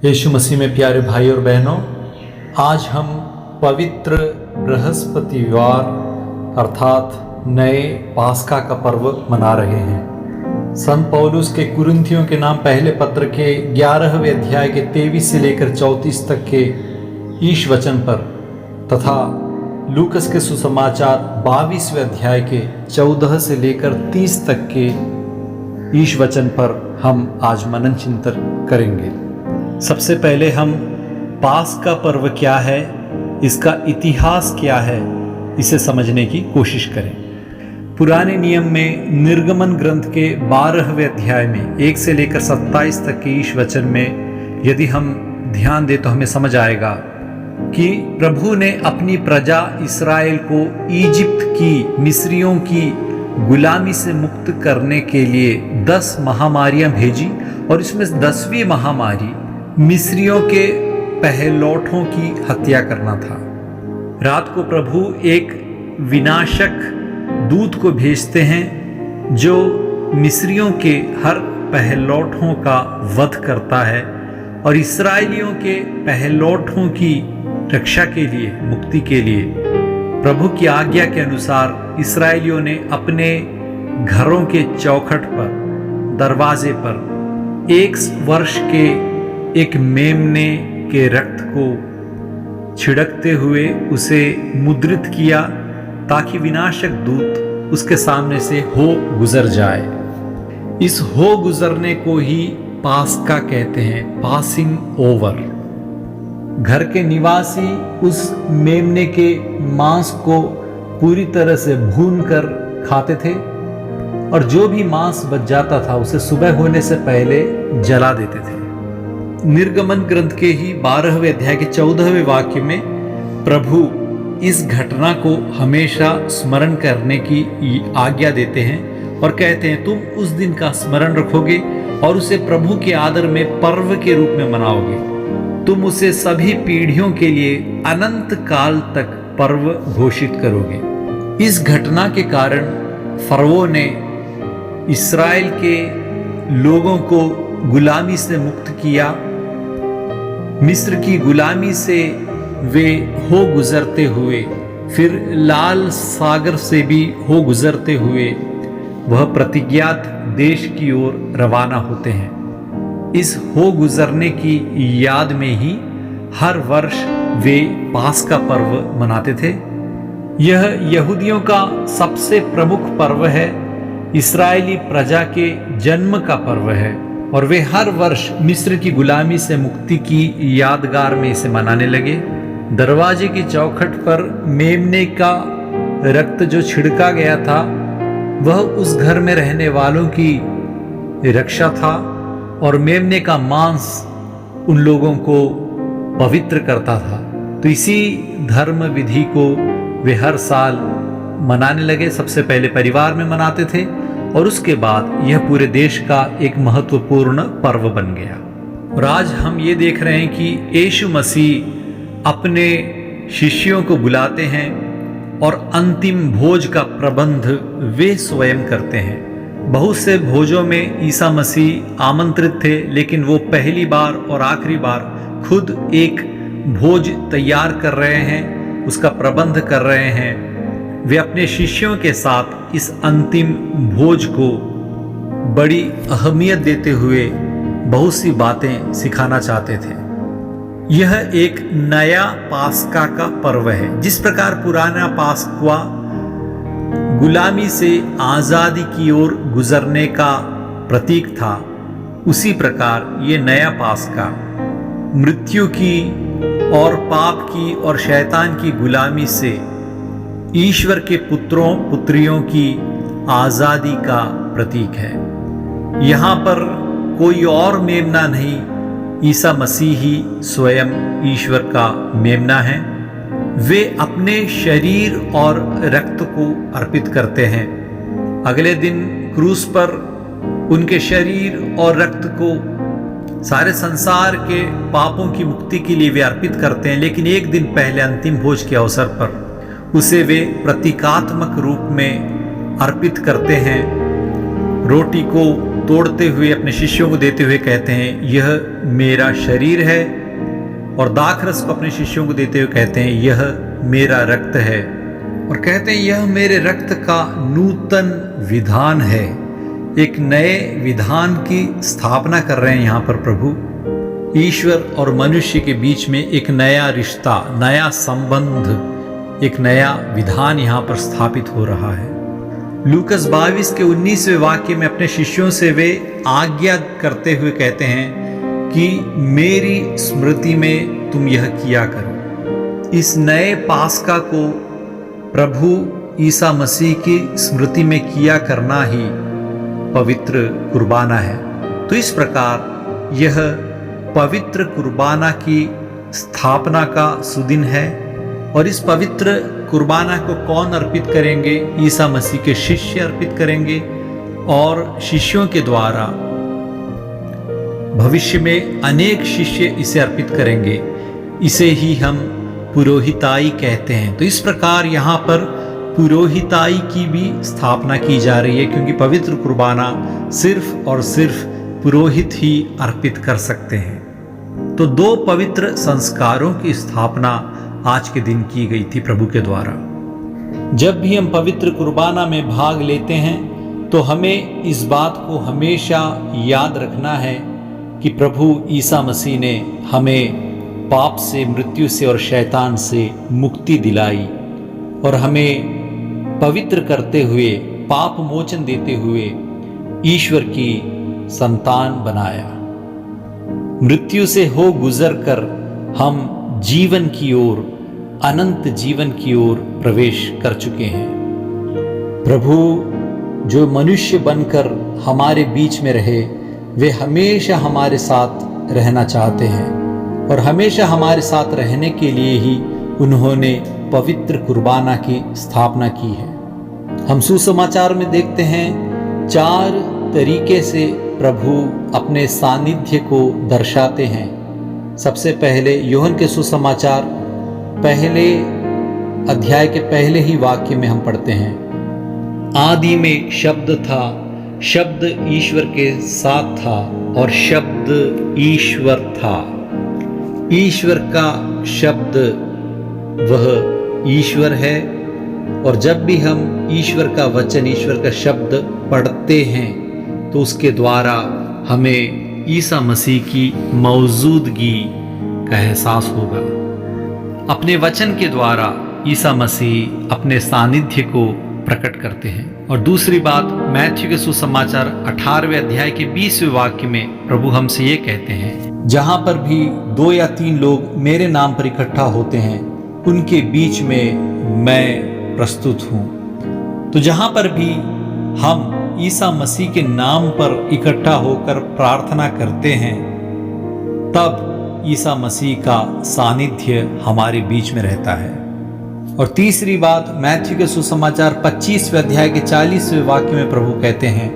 यीशु मसीह में प्यारे भाई और बहनों, आज हम पवित्र बृहस्पतिवार अर्थात नए पास्का का पर्व मना रहे हैं। संत पौलुस के कुरिन्थियों के नाम पहले पत्र के 11वें अध्याय के 23 से लेकर 34 तक के ईश वचन पर तथा लूकस के सुसमाचार 22वें अध्याय के 14 से लेकर 30 तक के ईश वचन पर हम आज मनन चिंतन करेंगे। सबसे पहले हम पास्का पर्व क्या है, इसका इतिहास क्या है, इसे समझने की कोशिश करें। पुराने नियम में निर्गमन ग्रंथ के 12वें अध्याय में 1 से लेकर 27 तक के ईश वचन में यदि हम ध्यान दें तो हमें समझ आएगा कि प्रभु ने अपनी प्रजा इस्राएल को इजिप्ट की, मिस्रियों की गुलामी से मुक्त करने के लिए 10 महामारियां भेजी और इसमें 10वीं महामारी मिस्रियों के पहलौठों की हत्या करना था। रात को प्रभु एक विनाशक दूत को भेजते हैं जो मिस्रियों के हर पहलौठों का वध करता है और इस्राएलियों के पहलौठों की रक्षा के लिए, मुक्ति के लिए प्रभु की आज्ञा के अनुसार इस्राएलियों ने अपने घरों के चौखट पर, दरवाजे पर 1 वर्ष के एक मेमने के रक्त को छिड़कते हुए उसे मुद्रित किया ताकि विनाशक दूत उसके सामने से हो गुजर जाए। इस हो गुजरने को ही पास्का कहते हैं, पासिंग ओवर। घर के निवासी उस मेमने के मांस को पूरी तरह से भून कर खाते थे और जो भी मांस बच जाता था उसे सुबह होने से पहले जला देते थे। निर्गमन ग्रंथ के ही 12वें अध्याय के 14वें वाक्य में प्रभु इस घटना को हमेशा स्मरण करने की आज्ञा देते हैं और कहते हैं, तुम उस दिन का स्मरण रखोगे और उसे प्रभु के आदर में पर्व के रूप में मनाओगे। तुम उसे सभी पीढ़ियों के लिए अनंत काल तक पर्व घोषित करोगे। इस घटना के कारण फरवो ने इस्राएल के लोगों को गुलामी से मुक्त किया। मिस्र की गुलामी से वे हो गुजरते हुए, फिर लाल सागर से भी हो गुजरते हुए वह प्रतिज्ञात देश की ओर रवाना होते हैं। इस हो गुजरने की याद में ही हर वर्ष वे पास्का पर्व मनाते थे। यह यहूदियों का सबसे प्रमुख पर्व है, इस्राएली प्रजा के जन्म का पर्व है और वे हर वर्ष मिस्र की गुलामी से मुक्ति की यादगार में इसे मनाने लगे। दरवाजे की चौखट पर मेमने का रक्त जो छिड़का गया था वह उस घर में रहने वालों की रक्षा था और मेमने का मांस उन लोगों को पवित्र करता था। तो इसी धर्म विधि को वे हर साल मनाने लगे। सबसे पहले परिवार में मनाते थे और उसके बाद यह पूरे देश का एक महत्वपूर्ण पर्व बन गया। और आज हम ये देख रहे हैं कि यीशु मसीह अपने शिष्यों को बुलाते हैं और अंतिम भोज का प्रबंध वे स्वयं करते हैं। बहुत से भोजों में ईसा मसीह आमंत्रित थे, लेकिन वो पहली बार और आखिरी बार खुद एक भोज तैयार कर रहे हैं, उसका प्रबंध कर रहे हैं। वे अपने शिष्यों के साथ इस अंतिम भोज को बड़ी अहमियत देते हुए बहुत सी बातें सिखाना चाहते थे। यह एक नया पास्का का पर्व है। जिस प्रकार पुराना पास्का गुलामी से आजादी की ओर गुजरने का प्रतीक था, उसी प्रकार ये नया पास्का मृत्यु की और पाप की और शैतान की गुलामी से ईश्वर के पुत्रों पुत्रियों की आजादी का प्रतीक है। यहाँ पर कोई और मेमना नहीं, ईसा मसीह ही स्वयं ईश्वर का मेमना है। वे अपने शरीर और रक्त को अर्पित करते हैं। अगले दिन क्रूस पर उनके शरीर और रक्त को सारे संसार के पापों की मुक्ति के लिए वे अर्पित करते हैं, लेकिन एक दिन पहले अंतिम भोज के अवसर पर उसे वे प्रतीकात्मक रूप में अर्पित करते हैं। रोटी को तोड़ते हुए अपने शिष्यों को देते हुए कहते हैं यह मेरा शरीर है, और दाखरस को अपने शिष्यों को देते हुए कहते हैं यह मेरा रक्त है, और कहते हैं यह मेरे रक्त का नूतन विधान है। एक नए विधान की स्थापना कर रहे हैं यहाँ पर प्रभु। ईश्वर और मनुष्य के बीच में एक नया रिश्ता, नया संबंध, एक नया विधान यहाँ पर स्थापित हो रहा है। लूकस 22 के 19वें वाक्य में अपने शिष्यों से वे आज्ञा करते हुए कहते हैं कि मेरी स्मृति में तुम यह किया करो। इस नए पास्का को प्रभु ईसा मसीह की स्मृति में किया करना ही पवित्र कुर्बाना है। तो इस प्रकार यह पवित्र कुर्बाना की स्थापना का सुदिन है, और इस पवित्र कुर्बाना को कौन अर्पित करेंगे? ईसा मसीह के शिष्य अर्पित करेंगे, और शिष्यों के द्वारा भविष्य में अनेक शिष्य इसे अर्पित करेंगे। इसे ही हम पुरोहिताई कहते हैं। तो इस प्रकार यहाँ पर पुरोहिताई की भी स्थापना की जा रही है, क्योंकि पवित्र कुर्बाना सिर्फ और सिर्फ पुरोहित ही अर्पित कर सकते हैं। तो दो पवित्र संस्कारों की स्थापना आज के दिन की गई थी प्रभु के द्वारा। जब भी हम पवित्र कुर्बाना में भाग लेते हैं तो हमें इस बात को हमेशा याद रखना है कि प्रभु ईसा मसीह ने हमें पाप से, मृत्यु से और शैतान से मुक्ति दिलाई, और हमें पवित्र करते हुए, पाप मोचन देते हुए ईश्वर की संतान बनाया। मृत्यु से हो गुजर कर हम जीवन की ओर, अनंत जीवन की ओर प्रवेश कर चुके हैं। प्रभु जो मनुष्य बनकर हमारे बीच में रहे, वे हमेशा हमारे साथ रहना चाहते हैं, और हमेशा हमारे साथ रहने के लिए ही उन्होंने पवित्र कुर्बाना की स्थापना की है। हम सुसमाचार में देखते हैं 4 तरीके से प्रभु अपने सानिध्य को दर्शाते हैं। सबसे पहले यूहन्ना के सुसमाचार पहले अध्याय के पहले ही वाक्य में हम पढ़ते हैं, आदि में शब्द था, शब्द ईश्वर के साथ था, और शब्द ईश्वर था। ईश्वर का शब्द वह ईश्वर है, और जब भी हम ईश्वर का वचन, ईश्वर का शब्द पढ़ते हैं तो उसके द्वारा हमें ईसा मसीह की मौजूदगी का एहसास होगा। अपने वचन के द्वारा ईसा मसीह अपने सानिध्य को प्रकट करते हैं। और दूसरी बात, मैथ्यू के सुसमाचार 18वें अध्याय के 20वें वाक्य में प्रभु हमसे ये कहते हैं, जहां पर भी 2 या 3 लोग मेरे नाम पर इकट्ठा होते हैं, उनके बीच में मैं प्रस्तुत हूं। तो जहां पर भी हम ईसा मसीह के नाम पर इकट्ठा होकर प्रार्थना करते हैं, तब ईसा मसीह का सानिध्य हमारे बीच में रहता है। और तीसरी बात, मैथ्यू के सुसमाचार 25वें अध्याय के 40वें वाक्य में प्रभु कहते हैं,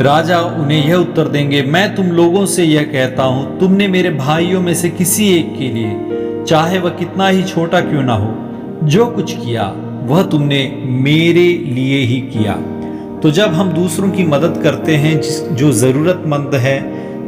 राजा उन्हें यह उत्तर देंगे, मैं तुम लोगों से यह कहता हूं, तुमने मेरे भाइयों में से किसी एक के लिए, चाहे वह कितना ही छोटा क्यों ना हो, जो कुछ किया वह तुमने मेरे लिए ही किया। तो जब हम दूसरों की मदद करते हैं जो ज़रूरतमंद है,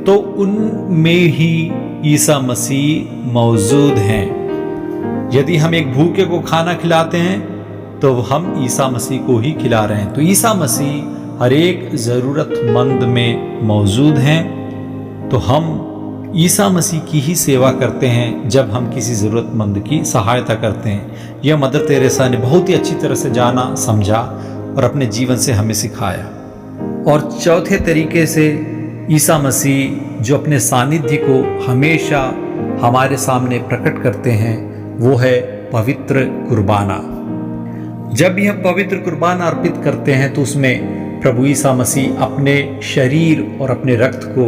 तो उनमें ही ईसा मसीह मौजूद हैं। यदि हम एक भूखे को खाना खिलाते हैं तो हम ईसा मसीह को ही खिला रहे हैं। तो ईसा मसीह हर एक ज़रूरतमंद में मौजूद हैं। तो हम ईसा मसीह की ही सेवा करते हैं जब हम किसी ज़रूरतमंद की सहायता करते हैं। यह मदर तेरेसा ने बहुत ही अच्छी तरह से जाना, समझा और अपने जीवन से हमें सिखाया। और चौथे तरीके से ईसा मसीह जो अपने सानिध्य को हमेशा हमारे सामने प्रकट करते हैं, वो है पवित्र कुर्बाना। जब भी हम पवित्र कुर्बाना अर्पित करते हैं तो उसमें प्रभु ईसा मसीह अपने शरीर और अपने रक्त को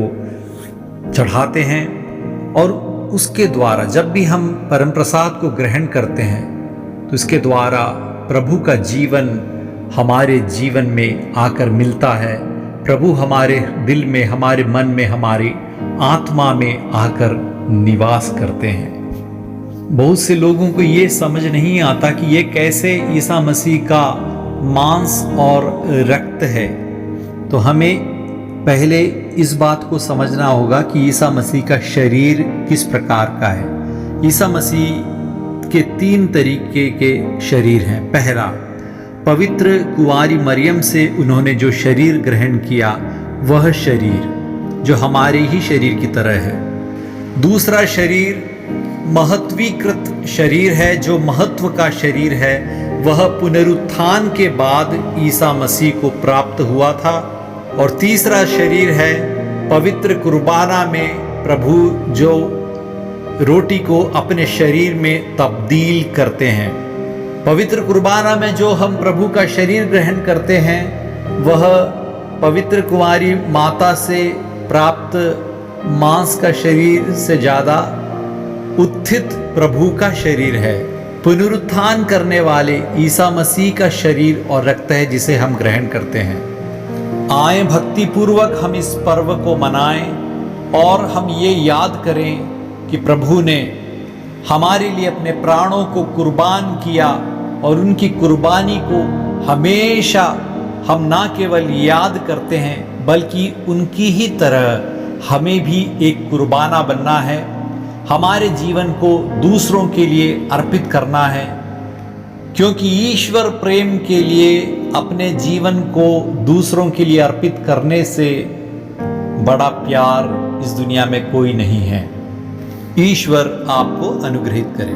चढ़ाते हैं, और उसके द्वारा जब भी हम परम प्रसाद को ग्रहण करते हैं तो इसके द्वारा प्रभु का जीवन हमारे जीवन में आकर मिलता है। प्रभु हमारे दिल में, हमारे मन में, हमारी आत्मा में आकर निवास करते हैं। बहुत से लोगों को ये समझ नहीं आता कि ये कैसे ईसा मसीह का मांस और रक्त है, तो हमें पहले इस बात को समझना होगा कि ईसा मसीह का शरीर किस प्रकार का है। ईसा मसीह के 3 तरीके के शरीर हैं। पहला, पवित्र कुंवारी मरियम से उन्होंने जो शरीर ग्रहण किया, वह शरीर जो हमारे ही शरीर की तरह है। दूसरा शरीर महत्वीकृत शरीर है, जो महत्व का शरीर है, वह पुनरुत्थान के बाद ईसा मसीह को प्राप्त हुआ था। और तीसरा शरीर है पवित्र कुर्बाना में प्रभु जो रोटी को अपने शरीर में तब्दील करते हैं। पवित्र कुर्बाना में जो हम प्रभु का शरीर ग्रहण करते हैं, वह पवित्र कुंवारी माता से प्राप्त मांस का शरीर से ज़्यादा उत्थित प्रभु का शरीर है। पुनरुत्थान करने वाले ईसा मसीह का शरीर और रक्त है, जिसे हम ग्रहण करते हैं। आए भक्ति पूर्वक हम इस पर्व को मनाएं और हम ये याद करें कि प्रभु ने हमारे लिए अपने प्राणों को कुर्बान किया, और उनकी कुर्बानी को हमेशा हम ना केवल याद करते हैं, बल्कि उनकी ही तरह हमें भी एक कुर्बाना बनना है। हमारे जीवन को दूसरों के लिए अर्पित करना है, क्योंकि ईश्वर प्रेम के लिए अपने जीवन को दूसरों के लिए अर्पित करने से बड़ा प्यार इस दुनिया में कोई नहीं है। ईश्वर आपको अनुग्रहित करे।